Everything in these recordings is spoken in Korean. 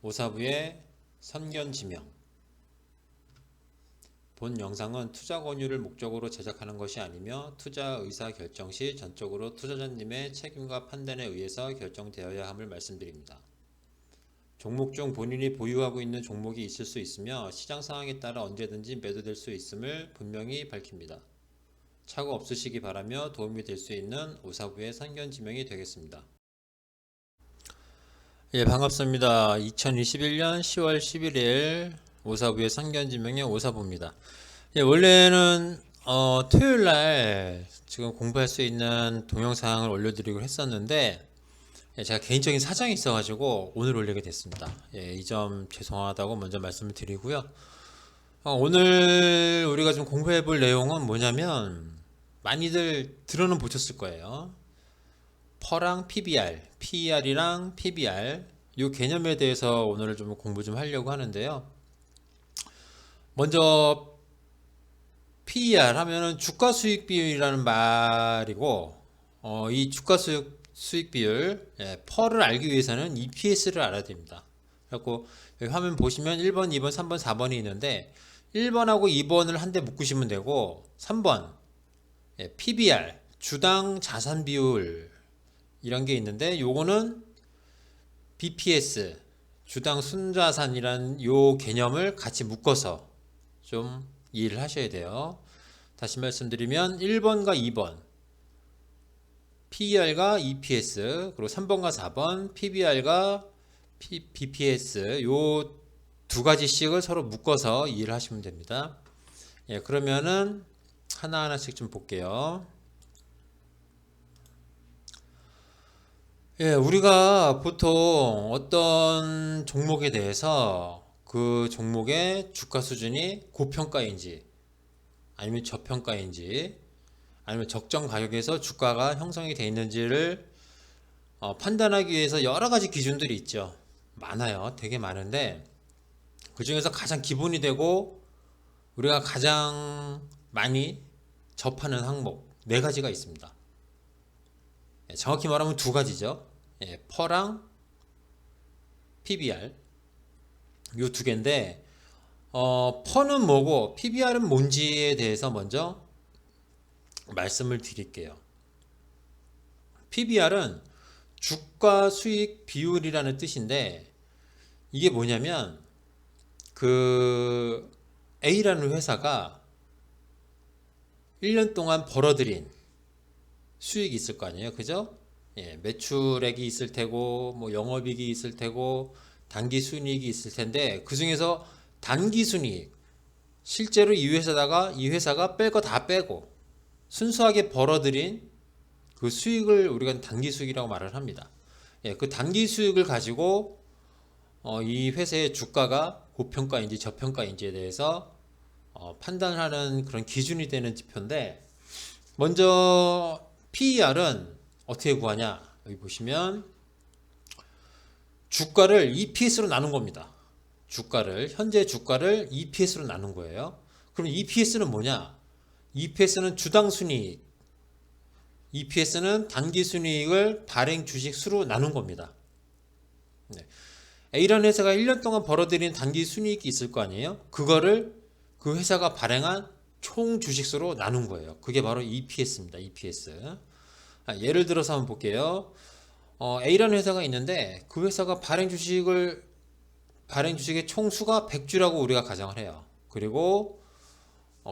오사부의 선견지명. 본 영상은 투자 권유를 목적으로 제작하는 것이 아니며 투자 의사 결정 시 전적으로 투자자님의 책임과 판단에 의해서 결정되어야 함을 말씀드립니다. 종목 중 본인이 보유하고 있는 종목이 있을 수 있으며 시장 상황에 따라 언제든지 매도될 수 있음을 분명히 밝힙니다. 착오 없으시기 바라며 도움이 될 수 있는 오사부의 선견지명이 되겠습니다. 예, 반갑습니다. 2021년 10월 11일 오사부의 선견지명의 오사부입니다. 예, 원래는 토요일날 지금 공부할 수 있는 동영상을 올려드리고 했었는데 예, 제가 개인적인 사정이 있어가지고 오늘 올리게 됐습니다. 예, 이 점 죄송하다고 먼저 말씀을 드리고요. 오늘 우리가 좀 공부해 볼 내용은 뭐냐면 많이들 들어는 보셨을 거예요. 퍼랑 PBR, PER이랑 PBR 이 개념에 대해서 오늘 좀 공부 좀 하려고 하는데요. 먼저 PER 하면은 주가 수익 비율이라는 말이고 이 주가 수익 비율 퍼를 알기 위해서는 EPS를 알아야 됩니다. 그래서 여기 화면 보시면 1번, 2번, 3번, 4번이 있는데 1번하고 2번을 한 대 묶으시면 되고 3번 PBR 주당 자산 비율 이런 게 있는데 요거는 BPS 주당 순자산이라는 요 개념을 같이 묶어서 좀 이해를 하셔야 돼요. 다시 말씀드리면 1번과 2번 PER과 EPS 그리고 3번과 4번 PBR과 BPS 요 두 가지씩을 서로 묶어서 이해를 하시면 됩니다. 예, 그러면은 하나하나씩 좀 볼게요. 예, 우리가 보통 어떤 종목에 대해서 그 종목의 주가 수준이 고평가인지 아니면 저평가인지 아니면 적정 가격에서 주가가 형성이 되어 있는지를 판단하기 위해서 여러 가지 기준들이 있죠. 많아요. 되게 많은데 그 중에서 가장 기본이 되고 우리가 가장 많이 접하는 항목 네 가지가 있습니다. 정확히 말하면 두 가지죠. 퍼랑 PBR 요 두 개인데 퍼는 뭐고 PBR은 뭔지에 대해서 먼저 말씀을 드릴게요. PBR은 주가 수익 비율이라는 뜻인데 이게 뭐냐면 그 A라는 회사가 1년 동안 벌어들인 수익이 있을 거 아니에요, 그죠? 예, 매출액이 있을 테고, 뭐 영업이익이 있을 테고, 단기 순이익이 있을 텐데 그 중에서 단기 순이익, 실제로 이 회사가 뺄 거 다 빼고 순수하게 벌어들인 그 수익을 우리가 단기 수익이라고 말을 합니다. 예, 그 단기 수익을 가지고 이 회사의 주가가 고평가인지 저평가인지에 대해서 판단하는 그런 기준이 되는 지표인데 먼저 PER은 어떻게 구하냐? 여기 보시면 주가를 EPS로 나눈 겁니다. 현재 주가를 EPS로 나눈 거예요. 그럼 EPS는 뭐냐? EPS는 주당 순이익, EPS는 단기 순이익을 발행 주식 수로 나눈 겁니다. A라는 회사가 1년 동안 벌어들인 단기 순이익이 있을 거 아니에요? 그거를 그 회사가 발행한 총 주식수로 나눈 거예요. 그게 바로 EPS입니다. EPS. 예를 들어서 한번 볼게요. A라는 회사가 있는데 그 회사가 발행 주식의 총 수가 100주라고 우리가 가정을 해요. 그리고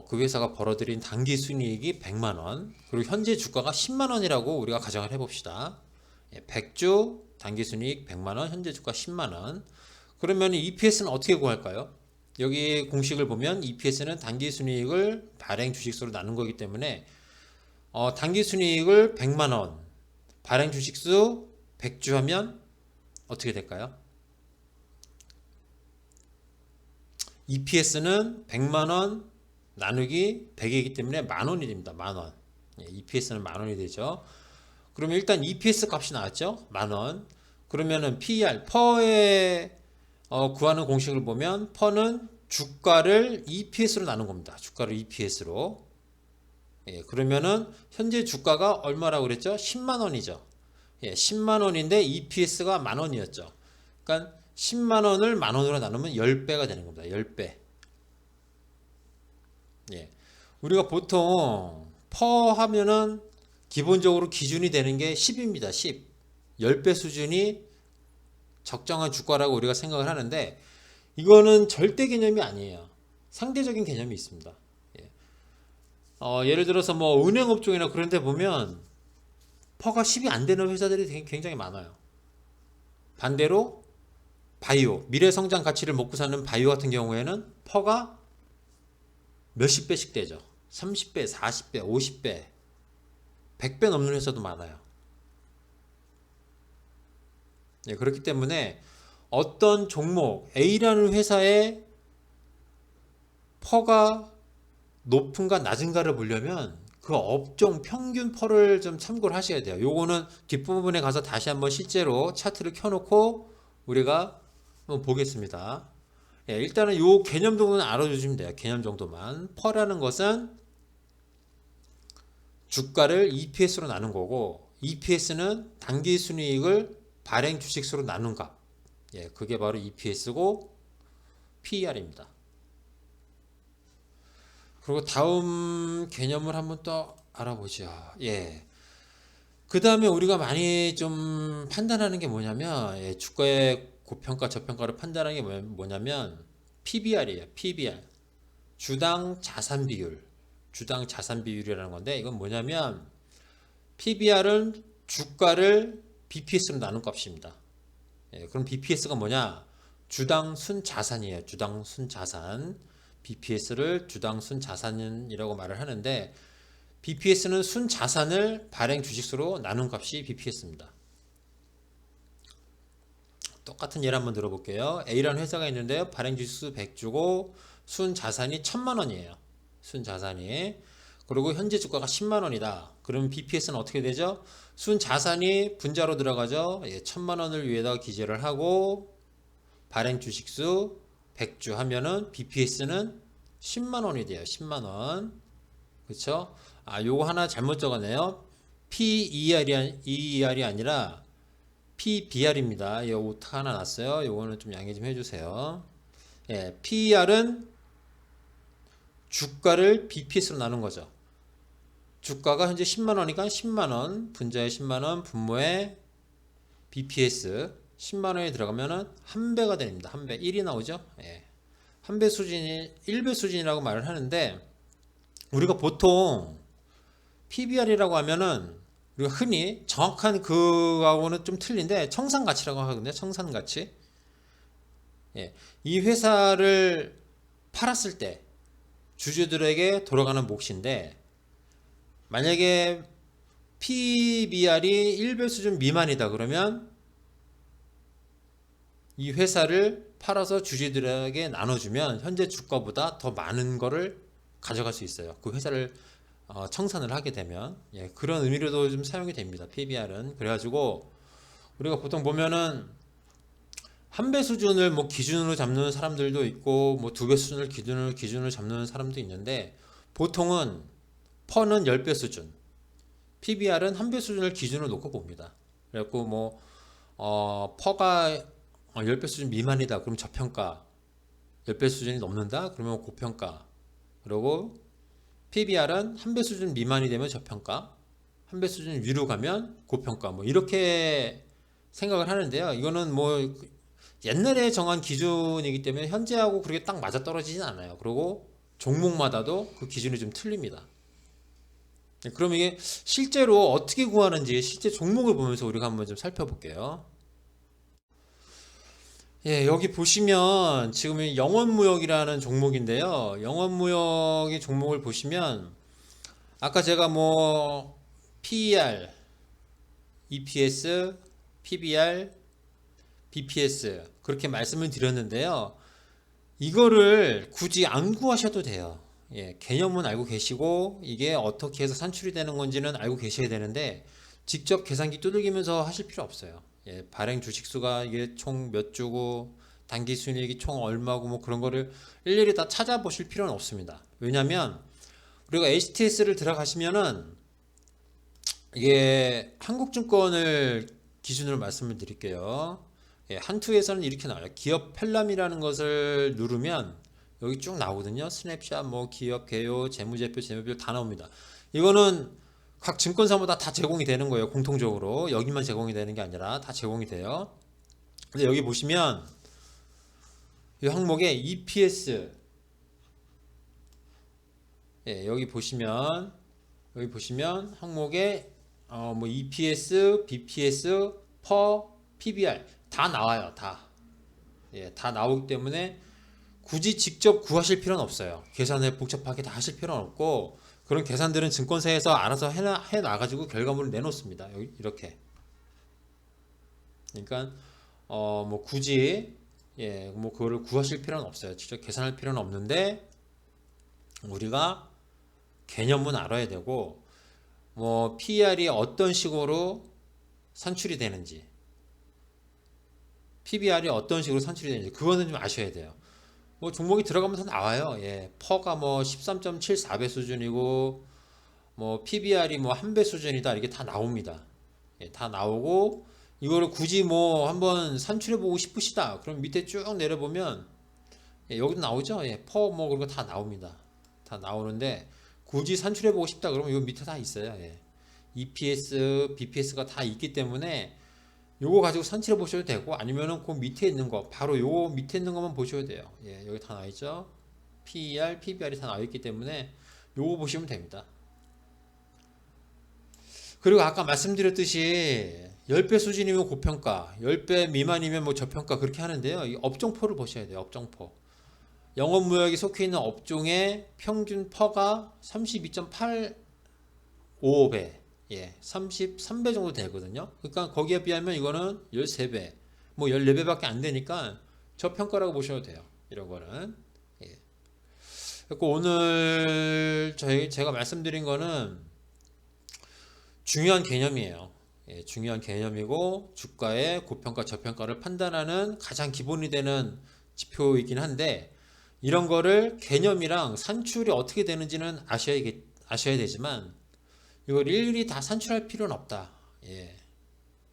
그 회사가 벌어들인 단기 순이익이 100만 원, 그리고 현재 주가가 10만 원이라고 우리가 가정을 해봅시다. 100주 단기 순이익 100만 원, 현재 주가 10만 원. 그러면 EPS는 어떻게 구할까요? 여기 공식을 보면 EPS는 단기 순이익을 발행 주식수로 나눈 거기 때문에 단기 순이익을 100만 원, 발행 주식수 100주 하면 어떻게 될까요? EPS는 100만 원 나누기 100이기 때문에 만 원이 됩니다. 만 원. EPS는 만 원이 되죠. 그러면 일단 EPS 값이 나왔죠? 만 원. 그러면은 PER, 퍼에 구하는 공식을 보면 퍼는 주가를 EPS로 나눈 겁니다. 주가를 EPS로. 예, 그러면은 현재 주가가 얼마라고 그랬죠? 10만 원이죠. 예, 10만 원인데 EPS가 만 원이었죠. 그러니까 10만 원을 만 원으로 나누면 10배가 되는 겁니다. 10배. 예. 우리가 보통 퍼 하면은 기본적으로 기준이 되는 게 10입니다. 10. 10배 수준이 적정한 주가라고 우리가 생각을 하는데 이거는 절대 개념이 아니에요. 상대적인 개념이 있습니다. 예를 들어서 뭐 은행업종이나 그런 데 보면 퍼가 10이 안 되는 회사들이 굉장히 많아요. 반대로 바이오, 미래성장 가치를 먹고 사는 바이오 같은 경우에는 퍼가 몇십 배씩 되죠. 30배, 40배, 50배, 100배 넘는 회사도 많아요. 예, 그렇기 때문에 어떤 종목 A라는 회사의 퍼가 높은가 낮은가를 보려면 그 업종 평균 퍼를 좀 참고를 하셔야 돼요. 요거는 뒷부분에 가서 다시 한번 실제로 차트를 켜놓고 우리가 한번 보겠습니다. 예, 일단은 요 개념 정도는 알아주시면 돼요. 개념 정도만. 퍼라는 것은 주가를 EPS로 나눈 거고 EPS는 당기순이익을 발행 주식수로 나눈 값. 예, 그게 바로 EPS고 PER입니다. 그리고 다음 개념을 한번 또 알아보죠. 예. 그 다음에 우리가 많이 좀 판단하는 게 뭐냐면, 예, 주가의 고평가, 저평가를 판단하는 게 뭐냐면, PBR이에요. PBR. 주당 자산 비율. 주당 자산 비율이라는 건데, 이건 뭐냐면, PBR은 주가를 BPS로 나눈 값입니다. 예, 그럼 BPS가 뭐냐? 주당 순자산이에요. 주당 순자산. BPS를 주당 순자산이라고 말을 하는데 BPS는 순자산을 발행 주식수로 나눈 값이 BPS입니다. 똑같은 예를 한번 들어볼게요. A라는 회사가 있는데요. 발행 주식수 100주고 순자산이 1000만 원이에요. 순자산이. 그리고 현재 주가가 10만 원이다. 그럼 BPS는 어떻게 되죠? 순자산이 분자로 들어가죠. 예, 1000만 원을 위에다가 기재를 하고 발행 주식수 100주 하면은 BPS는 10만 원이 돼요. 10만 원. 그렇죠? 아, 요거 하나 잘못 적었네요. PER이 아니라 PBR입니다. 요 오타 하나 났어요. 요거는 좀 양해 좀 해주세요. 예, PER은 주가를 BPS로 나눈 거죠. 주가가 현재 10만 원이니까 10만 원, 분자에 10만 원, 분모에 BPS 10만 원이 들어가면은 한 배가 됩니다. 한 배. 1이 나오죠? 예. 한 배 수준이 1배 수준이라고 말을 하는데 우리가 보통 PBR이라고 하면은 우리가 흔히 정확한 그하고는 좀 틀린데 청산가치라고 하거든요. 청산가치. 예. 이 회사를 팔았을 때 주주들에게 돌아가는 몫인데 만약에 PBR이 1배 수준 미만이다 그러면 이 회사를 팔아서 주주들에게 나눠주면 현재 주가보다 더 많은 거를 가져갈 수 있어요. 그 회사를 청산을 하게 되면. 예, 그런 의미로도 좀 사용이 됩니다. PBR은. 그래가지고 우리가 보통 보면은 한 배 수준을 뭐 기준으로 잡는 사람들도 있고 뭐 2배 수준을 기준으로 잡는 사람도 있는데 보통은 퍼는 10배 수준, PBR은 한 배 수준을 기준으로 놓고 봅니다. 그래갖고 뭐 퍼가 10배 수준 미만이다. 그럼 저평가. 10배 수준이 넘는다. 그러면 고평가. 그리고 PBR은 한 배 수준 미만이 되면 저평가. 한 배 수준 위로 가면 고평가. 뭐 이렇게 생각을 하는데요. 이거는 뭐 옛날에 정한 기준이기 때문에 현재하고 그렇게 딱 맞아떨어지진 않아요. 그리고 종목마다도 그 기준이 좀 틀립니다. 그럼 이게 실제로 어떻게 구하는지 실제 종목을 보면서 우리가 한번 좀 살펴볼게요. 예, 여기 보시면 지금 영원무역이라는 종목인데요. 영원무역의 종목을 보시면 아까 제가 뭐 PER, EPS, PBR, BPS 그렇게 말씀을 드렸는데요. 이거를 굳이 안 구하셔도 돼요. 예, 개념은 알고 계시고 이게 어떻게 해서 산출이 되는 건지는 알고 계셔야 되는데 직접 계산기 두들기면서 하실 필요 없어요. 예, 발행 주식수가 이게 총 몇 주고 단기순이익이 총 얼마고 뭐 그런 거를 일일이 다 찾아보실 필요는 없습니다. 왜냐면 우리가 HTS를 들어가시면은 이게 한국증권을 기준으로 말씀을 드릴게요. 예, 한투에서는 이렇게 나와요. 기업 편람이라는 것을 누르면 여기 쭉 나오거든요. 스냅샷, 뭐 기업 개요, 재무제표, 재무별 다 나옵니다. 이거는 각 증권사마다 다 제공이 되는 거예요. 공통적으로 여기만 제공이 되는 게 아니라 다 제공이 돼요. 근데 여기 보시면 이 항목에 EPS, 예, 여기 보시면 항목에 뭐 EPS, BPS, per, PBR 다 나와요. 다. 예, 다 나오기 때문에 굳이 직접 구하실 필요는 없어요. 계산을 복잡하게 다 하실 필요는 없고, 그런 계산들은 증권사에서 알아서 해놔가지고 결과물을 내놓습니다. 여기 이렇게. 그러니까 뭐 굳이 예, 뭐 그거를 구하실 필요는 없어요. 직접 계산할 필요는 없는데 우리가 개념은 알아야 되고, 뭐 PER이 어떤 식으로 산출이 되는지, PBR이 어떤 식으로 산출이 되는지 그거는 좀 아셔야 돼요. 뭐 종목이 들어가면서 나와요. 예, 퍼가 뭐 13.74배 수준이고, 뭐 PBR이 뭐 1배 수준이다, 이게 다 나옵니다. 예, 다 나오고, 이거를 굳이 뭐 한번 산출해 보고 싶으시다 그럼 밑에 쭉 내려보면 예, 여기도 나오죠. 예, 퍼 뭐 그런 거 다 나옵니다. 다 나오는데 굳이 산출해 보고 싶다 그러면 요 밑에 다 있어요. 예. EPS, BPS가 다 있기 때문에 요거 가지고 산출해 보셔도 되고, 아니면은 그 밑에 있는 거, 바로 요 밑에 있는 것만 보셔도 돼요. 예, 여기 다 나와 있죠. PER, PBR이 다 나와 있기 때문에 요거 보시면 됩니다. 그리고 아까 말씀드렸듯이 10배 수준이면 고평가, 10배 미만이면 뭐 저평가 그렇게 하는데요. 이 업종포를 보셔야 돼요. 업종포. 영업무역이 속해 있는 업종의 평균 퍼가 32.85배, 예, 33배 정도 되거든요. 그러니까 거기에 비하면 이거는 13배, 뭐 14배밖에 안 되니까 저평가라고 보셔도 돼요. 이런 거는. 예. 그리고 오늘 제가 말씀드린 거는 중요한 개념이에요. 예, 중요한 개념이고 주가의 고평가, 저평가를 판단하는 가장 기본이 되는 지표이긴 한데, 이런 거를 개념이랑 산출이 어떻게 되는지는 아셔야 되지만 이걸 일일이 다 산출할 필요는 없다. 예.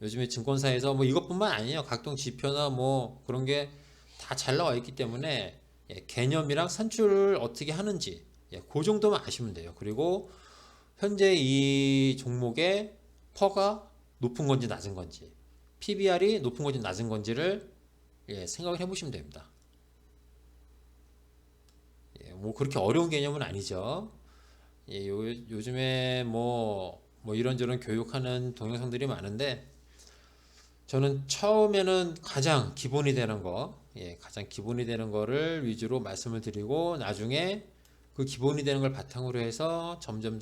요즘에 증권사에서 뭐 이것뿐만 아니에요. 각종 지표나 뭐 그런 게 다 잘 나와 있기 때문에 예, 개념이랑 산출을 어떻게 하는지 예, 그 정도만 아시면 돼요. 그리고 현재 이 종목의 퍼가 높은 건지 낮은 건지, PBR이 높은 건지 낮은 건지를 예, 생각을 해보시면 됩니다. 예, 뭐 그렇게 어려운 개념은 아니죠. 예, 요즘에 뭐 이런저런 교육하는 동영상들이 많은데, 저는 처음에는 가장 기본이 되는 거, 예, 가장 기본이 되는 거를 위주로 말씀을 드리고, 나중에 그 기본이 되는 걸 바탕으로 해서 점점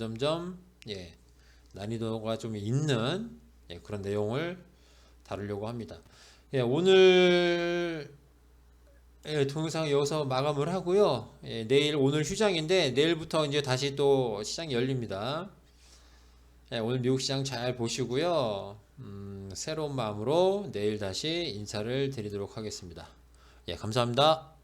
예, 난이도가 좀 있는 예, 그런 내용을 다루려고 합니다. 예, 오늘 예, 동영상 여기서 마감을 하고요. 예, 오늘 휴장인데 내일부터 이제 다시 또 시장이 열립니다. 예, 오늘 미국 시장 잘 보시고요. 새로운 마음으로 내일 다시 인사를 드리도록 하겠습니다. 예, 감사합니다.